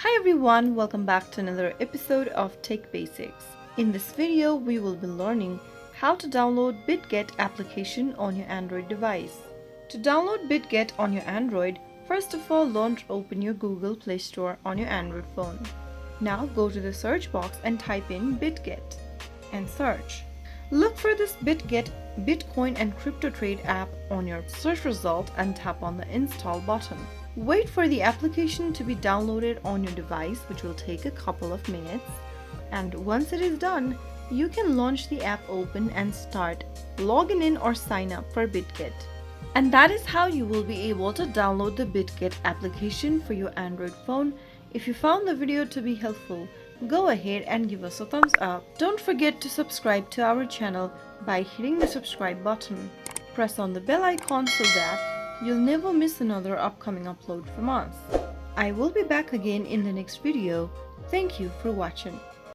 Hi everyone, welcome back to another episode of Tech Basics. In this video, we will be learning how to download Bitget application on your Android device. To download Bitget on your Android, first of all launch open your Google Play Store on your Android phone. Now go to the search box and type in Bitget and search. Look for this Bitget Bitcoin and crypto trade app on your search result and tap on the install button. Wait for the application to be downloaded on your device, which will take a couple of minutes. And once it is done, you can launch the app open and start logging in or sign up for Bitget. And that is how you will be able to download the Bitget application for your Android phone. If you found the video to be helpful, go ahead and give us a thumbs up. Don't forget to subscribe to our channel by hitting the subscribe button. Press on the bell icon so that you'll never miss another upcoming upload from us. I will be back again in the next video. Thank you for watching.